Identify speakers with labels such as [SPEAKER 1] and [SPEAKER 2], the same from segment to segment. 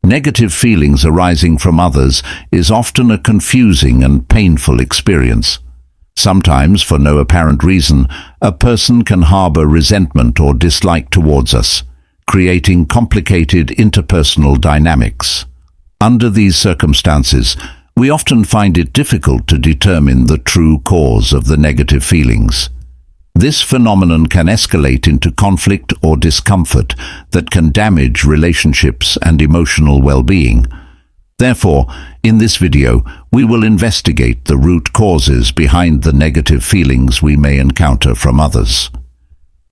[SPEAKER 1] Negative feelings arising from others is often a confusing and painful experience. Sometimes, for no apparent reason, a person can harbor resentment or dislike towards us, creating complicated interpersonal dynamics. Under these circumstances, we often find it difficult to determine the true cause of the negative feelings. This phenomenon can escalate into conflict or discomfort that can damage relationships and emotional well-being. Therefore, in this video, we will investigate the root causes behind the negative feelings we may encounter from others.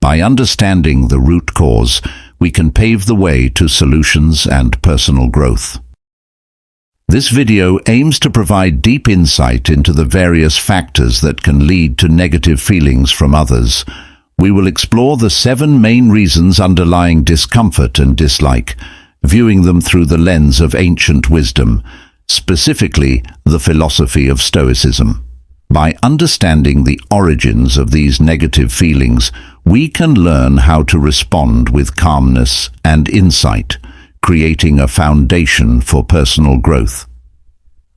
[SPEAKER 1] By understanding the root cause, we can pave the way to solutions and personal growth. This video aims to provide deep insight into the various factors that can lead to negative feelings from others. We will explore the 7 main reasons underlying discomfort and dislike, viewing them through the lens of ancient wisdom, specifically the philosophy of Stoicism. By understanding the origins of these negative feelings, we can learn how to respond with calmness and insight, creating a foundation for personal growth.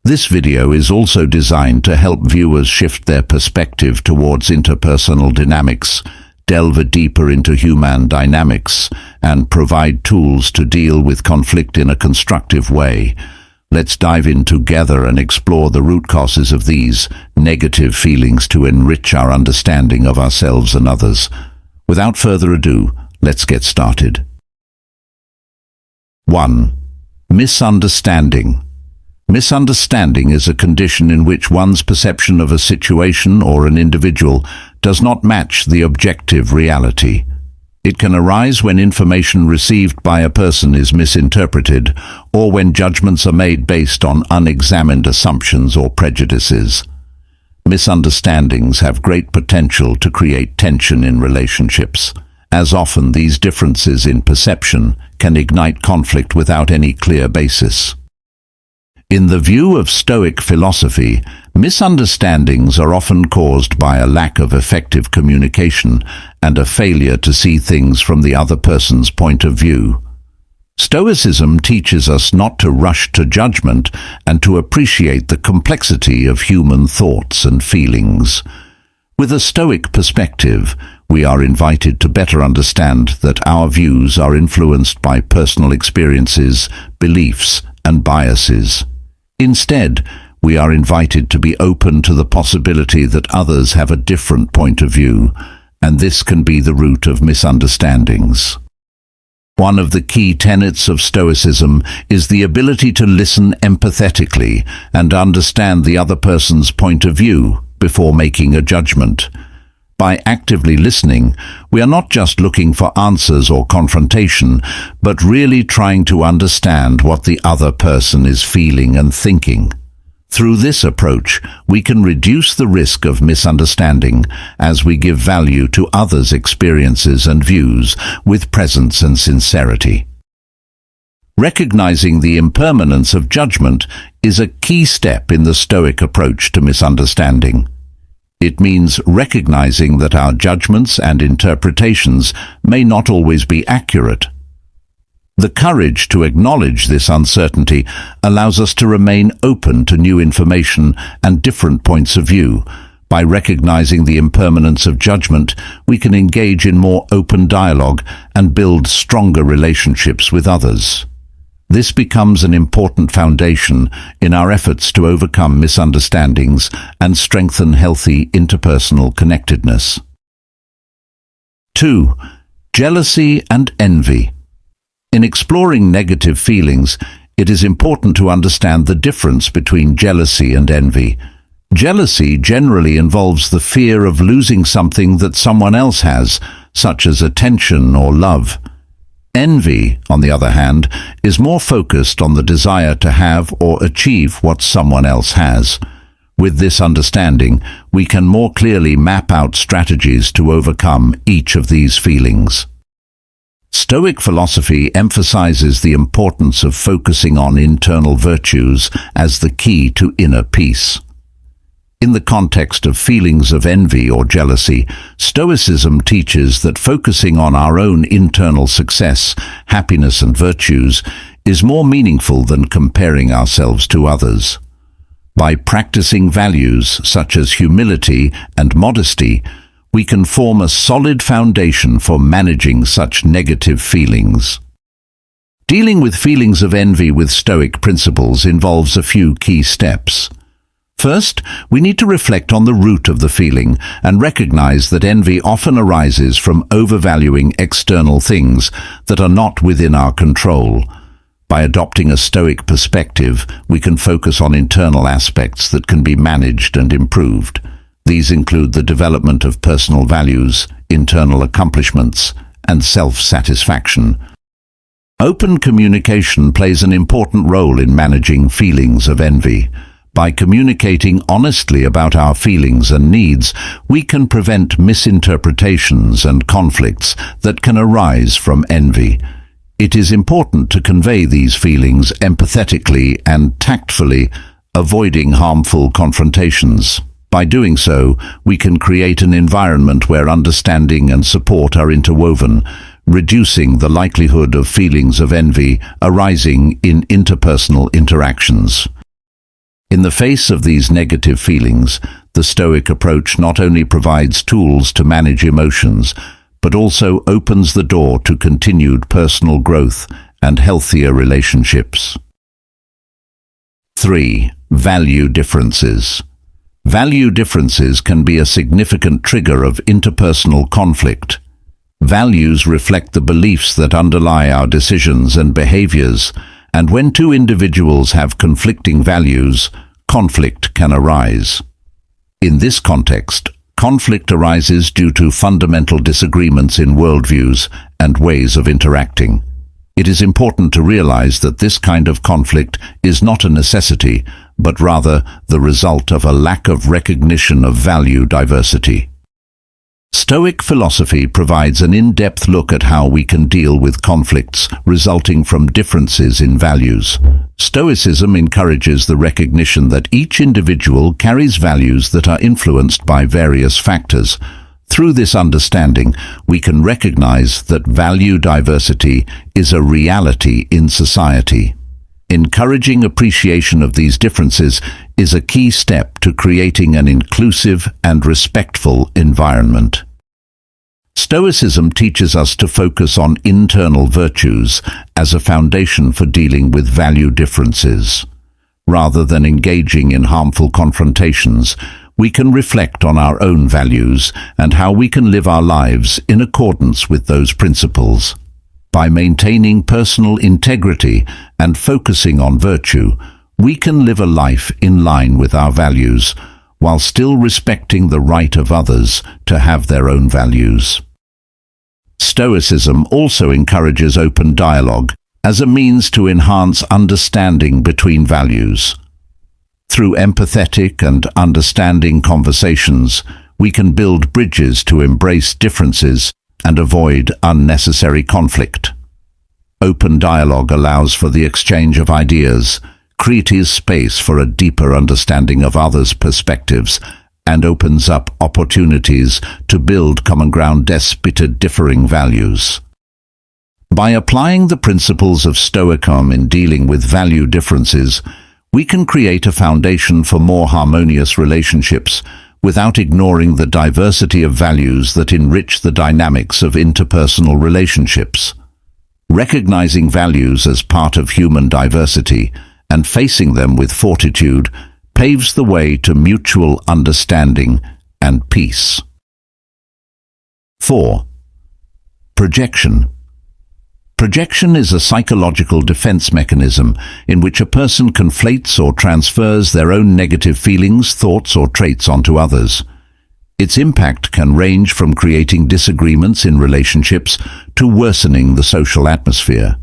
[SPEAKER 1] This video is also designed to help viewers shift their perspective towards interpersonal dynamics, delve deeper into human dynamics, and provide tools to deal with conflict in a constructive way. Let's dive in together and explore the root causes of these negative feelings to enrich our understanding of ourselves and others. Without further ado, let's get started. 1. Misunderstanding. Misunderstanding is a condition in which one's perception of a situation or an individual does not match the objective reality. It can arise when information received by a person is misinterpreted, or when judgments are made based on unexamined assumptions or prejudices. Misunderstandings have great potential to create tension in relationships, as often these differences in perception can ignite conflict without any clear basis. In the view of Stoic philosophy, misunderstandings are often caused by a lack of effective communication and a failure to see things from the other person's point of view. Stoicism teaches us not to rush to judgment and to appreciate the complexity of human thoughts and feelings. With a Stoic perspective, we are invited to better understand that our views are influenced by personal experiences, beliefs, and biases. Instead, we are invited to be open to the possibility that others have a different point of view, and this can be the root of misunderstandings. One of the key tenets of Stoicism is the ability to listen empathetically and understand the other person's point of view before making a judgment. By actively listening, we are not just looking for answers or confrontation, but really trying to understand what the other person is feeling and thinking. Through this approach, we can reduce the risk of misunderstanding as we give value to others' experiences and views with presence and sincerity. Recognizing the impermanence of judgment is a key step in the Stoic approach to misunderstanding. It means recognizing that our judgments and interpretations may not always be accurate. The courage to acknowledge this uncertainty allows us to remain open to new information and different points of view. By recognizing the impermanence of judgment, we can engage in more open dialogue and build stronger relationships with others. This becomes an important foundation in our efforts to overcome misunderstandings and strengthen healthy interpersonal connectedness. 2. Jealousy and envy. In exploring negative feelings, it is important to understand the difference between jealousy and envy. Jealousy generally involves the fear of losing something that someone else has, such as attention or love. Envy, on the other hand, is more focused on the desire to have or achieve what someone else has. With this understanding, we can more clearly map out strategies to overcome each of these feelings. Stoic philosophy emphasizes the importance of focusing on internal virtues as the key to inner peace. In the context of feelings of envy or jealousy, Stoicism teaches that focusing on our own internal success, happiness and virtues is more meaningful than comparing ourselves to others. By practicing values such as humility and modesty, we can form a solid foundation for managing such negative feelings. Dealing with feelings of envy with Stoic principles involves a few key steps. First, we need to reflect on the root of the feeling and recognize that envy often arises from overvaluing external things that are not within our control. By adopting a Stoic perspective, we can focus on internal aspects that can be managed and improved. These include the development of personal values, internal accomplishments, and self-satisfaction. Open communication plays an important role in managing feelings of envy. By communicating honestly about our feelings and needs, we can prevent misinterpretations and conflicts that can arise from envy. It is important to convey these feelings empathetically and tactfully, avoiding harmful confrontations. By doing so, we can create an environment where understanding and support are interwoven, reducing the likelihood of feelings of envy arising in interpersonal interactions. In the face of these negative feelings, the Stoic approach not only provides tools to manage emotions, but also opens the door to continued personal growth and healthier relationships. 3. Value differences. Value differences can be a significant trigger of interpersonal conflict. Values reflect the beliefs that underlie our decisions and behaviors, and when two individuals have conflicting values, conflict can arise. In this context, conflict arises due to fundamental disagreements in worldviews and ways of interacting. It is important to realize that this kind of conflict is not a necessity, but rather the result of a lack of recognition of value diversity. Stoic philosophy provides an in-depth look at how we can deal with conflicts resulting from differences in values. Stoicism encourages the recognition that each individual carries values that are influenced by various factors. Through this understanding, we can recognize that value diversity is a reality in society. Encouraging appreciation of these differences is a key step to creating an inclusive and respectful environment. Stoicism teaches us to focus on internal virtues as a foundation for dealing with value differences. Rather than engaging in harmful confrontations, we can reflect on our own values and how we can live our lives in accordance with those principles. By maintaining personal integrity and focusing on virtue, we can live a life in line with our values, while still respecting the right of others to have their own values. Stoicism also encourages open dialogue as a means to enhance understanding between values. Through empathetic and understanding conversations, we can build bridges to embrace differences and avoid unnecessary conflict. Open dialogue allows for the exchange of ideas, creates space for a deeper understanding of others' perspectives, and opens up opportunities to build common ground despite differing values. By applying the principles of Stoicism in dealing with value differences, we can create a foundation for more harmonious relationships without ignoring the diversity of values that enrich the dynamics of interpersonal relationships. Recognizing values as part of human diversity and facing them with fortitude paves the way to mutual understanding and peace. 4. Projection. Projection is a psychological defense mechanism in which a person conflates or transfers their own negative feelings, thoughts, or traits onto others. Its impact can range from creating disagreements in relationships to worsening the social atmosphere.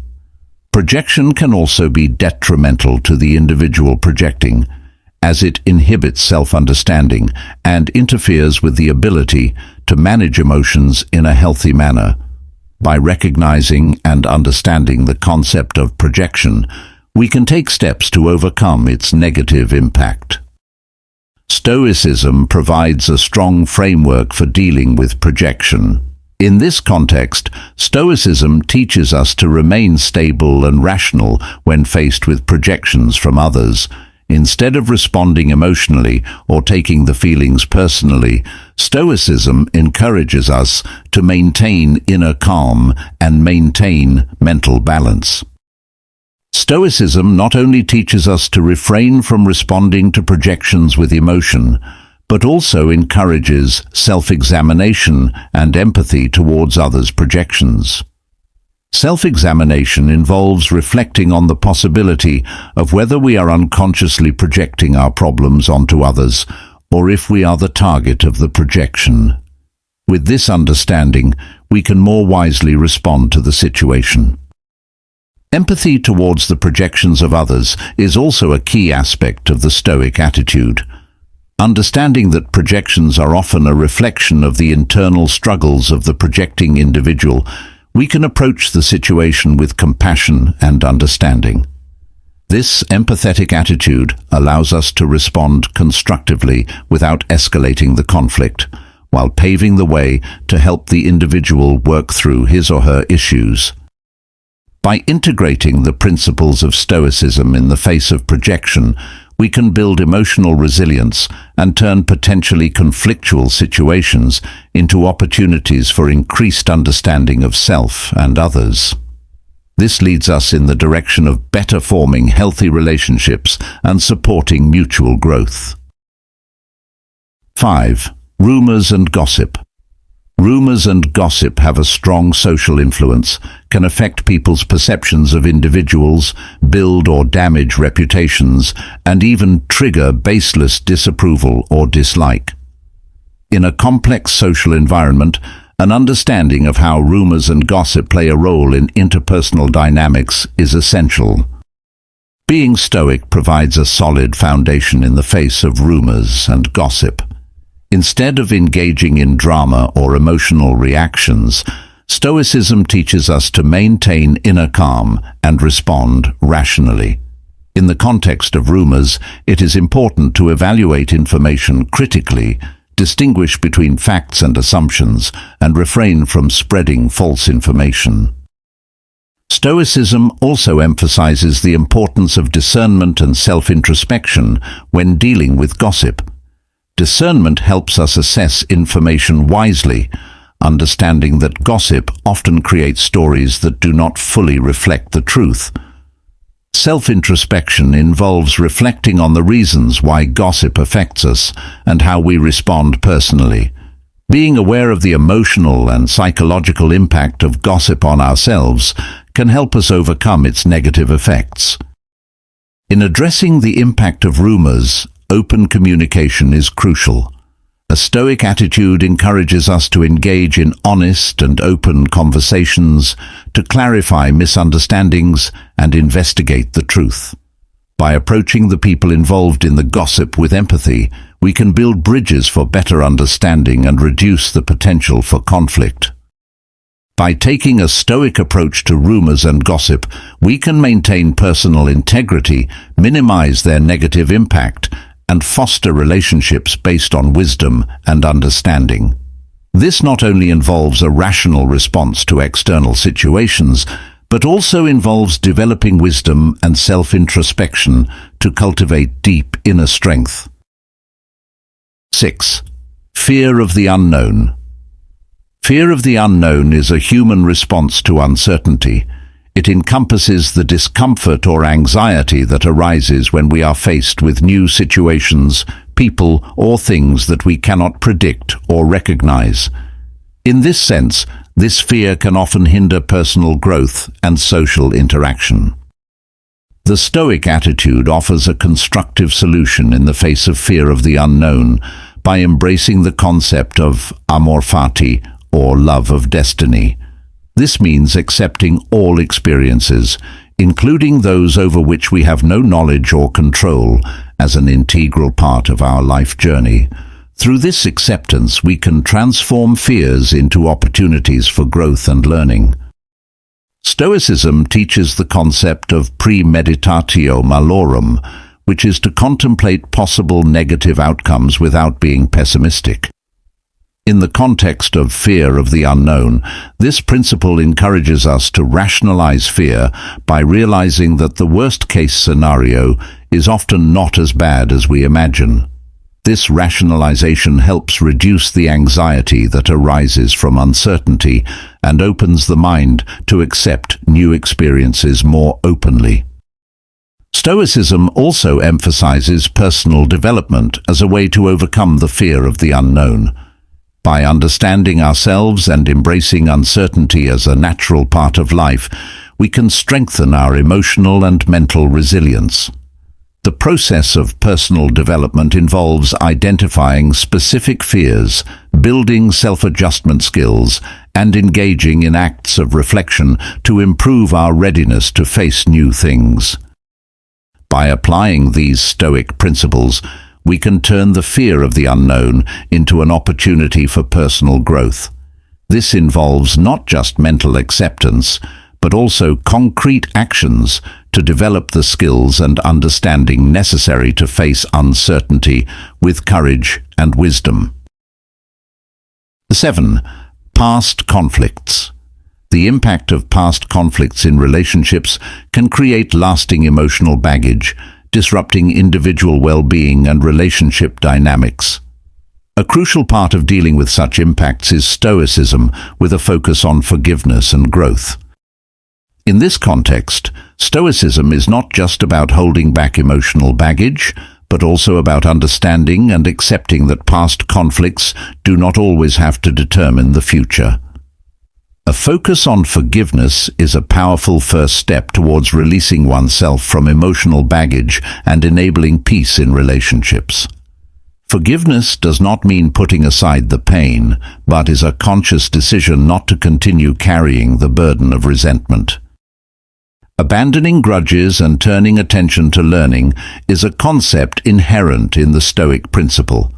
[SPEAKER 1] Projection can also be detrimental to the individual projecting, as it inhibits self-understanding and interferes with the ability to manage emotions in a healthy manner. By recognizing and understanding the concept of projection, we can take steps to overcome its negative impact. Stoicism provides a strong framework for dealing with projection. In this context, Stoicism teaches us to remain stable and rational when faced with projections from others. Instead of responding emotionally or taking the feelings personally, Stoicism encourages us to maintain inner calm and maintain mental balance. Stoicism not only teaches us to refrain from responding to projections with emotion, but also encourages self-examination and empathy towards others' projections. Self-examination involves reflecting on the possibility of whether we are unconsciously projecting our problems onto others, or if we are the target of the projection. With this understanding, we can more wisely respond to the situation. Empathy towards the projections of others is also a key aspect of the Stoic attitude. Understanding that projections are often a reflection of the internal struggles of the projecting individual, we can approach the situation with compassion and understanding. This empathetic attitude allows us to respond constructively without escalating the conflict, while paving the way to help the individual work through his or her issues. By integrating the principles of Stoicism in the face of projection, we can build emotional resilience and turn potentially conflictual situations into opportunities for increased understanding of self and others. This leads us in the direction of better forming healthy relationships and supporting mutual growth. 5. Rumors and gossip. Rumors and gossip have a strong social influence, can affect people's perceptions of individuals, build or damage reputations, and even trigger baseless disapproval or dislike. In a complex social environment, an understanding of how rumors and gossip play a role in interpersonal dynamics is essential. Being Stoic provides a solid foundation in the face of rumors and gossip. Instead of engaging in drama or emotional reactions, Stoicism teaches us to maintain inner calm and respond rationally. In the context of rumors, it is important to evaluate information critically, distinguish between facts and assumptions, and refrain from spreading false information. Stoicism also emphasizes the importance of discernment and self-introspection when dealing with gossip. Discernment helps us assess information wisely, understanding that gossip often creates stories that do not fully reflect the truth. Self-introspection involves reflecting on the reasons why gossip affects us and how we respond personally. Being aware of the emotional and psychological impact of gossip on ourselves can help us overcome its negative effects. In addressing the impact of rumors, open communication is crucial. A Stoic attitude encourages us to engage in honest and open conversations, to clarify misunderstandings and investigate the truth. By approaching the people involved in the gossip with empathy, we can build bridges for better understanding and reduce the potential for conflict. By taking a Stoic approach to rumors and gossip, we can maintain personal integrity, minimize their negative impact, and foster relationships based on wisdom and understanding. This not only involves a rational response to external situations, but also involves developing wisdom and self-introspection to cultivate deep inner strength. 6. Fear of the unknown. Fear of the unknown is a human response to uncertainty. It encompasses the discomfort or anxiety that arises when we are faced with new situations, people, or things that we cannot predict or recognize. In this sense, this fear can often hinder personal growth and social interaction. The Stoic attitude offers a constructive solution in the face of fear of the unknown by embracing the concept of amorfati, or love of destiny. This means accepting all experiences, including those over which we have no knowledge or control, as an integral part of our life journey. Through this acceptance, we can transform fears into opportunities for growth and learning. Stoicism teaches the concept of premeditatio malorum, which is to contemplate possible negative outcomes without being pessimistic. In the context of fear of the unknown, this principle encourages us to rationalize fear by realizing that the worst-case scenario is often not as bad as we imagine. This rationalization helps reduce the anxiety that arises from uncertainty and opens the mind to accept new experiences more openly. Stoicism also emphasizes personal development as a way to overcome the fear of the unknown. By understanding ourselves and embracing uncertainty as a natural part of life, we can strengthen our emotional and mental resilience. The process of personal development involves identifying specific fears, building self-adjustment skills, and engaging in acts of reflection to improve our readiness to face new things. By applying these Stoic principles, we can turn the fear of the unknown into an opportunity for personal growth. This involves not just mental acceptance, but also concrete actions to develop the skills and understanding necessary to face uncertainty with courage and wisdom. 7. Past conflicts. The impact of past conflicts in relationships can create lasting emotional baggage, disrupting individual well-being and relationship dynamics. A crucial part of dealing with such impacts is Stoicism, with a focus on forgiveness and growth. In this context, Stoicism is not just about holding back emotional baggage, but also about understanding and accepting that past conflicts do not always have to determine the future. A focus on forgiveness is a powerful first step towards releasing oneself from emotional baggage and enabling peace in relationships. Forgiveness does not mean putting aside the pain, but is a conscious decision not to continue carrying the burden of resentment. Abandoning grudges and turning attention to learning is a concept inherent in the Stoic principle.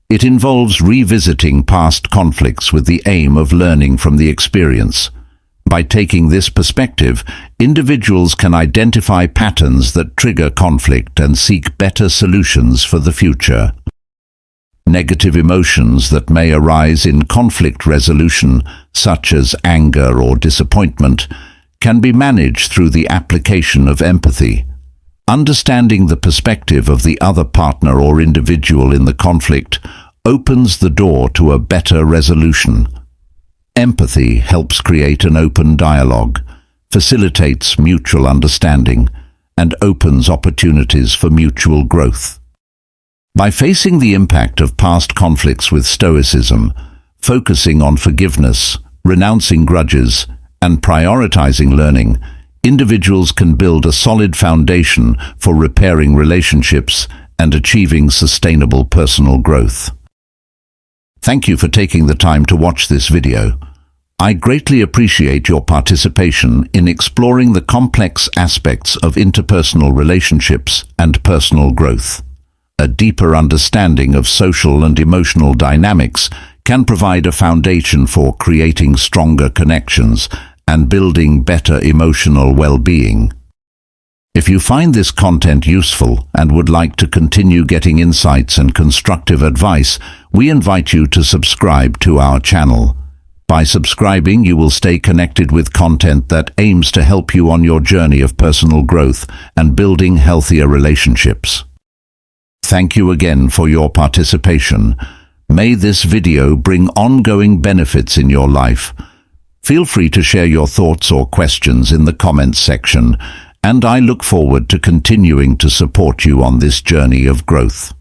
[SPEAKER 1] It involves revisiting past conflicts with the aim of learning from the experience. By taking this perspective, individuals can identify patterns that trigger conflict and seek better solutions for the future. Negative emotions that may arise in conflict resolution, such as anger or disappointment, can be managed through the application of empathy. Understanding the perspective of the other partner or individual in the conflict opens the door to a better resolution. Empathy helps create an open dialogue, facilitates mutual understanding, and opens opportunities for mutual growth. By facing the impact of past conflicts with Stoicism, focusing on forgiveness, renouncing grudges, and prioritizing learning, individuals can build a solid foundation for repairing relationships and achieving sustainable personal growth. Thank you for taking the time to watch this video. I greatly appreciate your participation in exploring the complex aspects of interpersonal relationships and personal growth. A deeper understanding of social and emotional dynamics can provide a foundation for creating stronger connections and building better emotional well-being. If you find this content useful and would like to continue getting insights and constructive advice, we invite you to subscribe to our channel. By subscribing, you will stay connected with content that aims to help you on your journey of personal growth and building healthier relationships. Thank you again for your participation. May this video bring ongoing benefits in your life. Feel free to share your thoughts or questions in the comments section, and I look forward to continuing to support you on this journey of growth.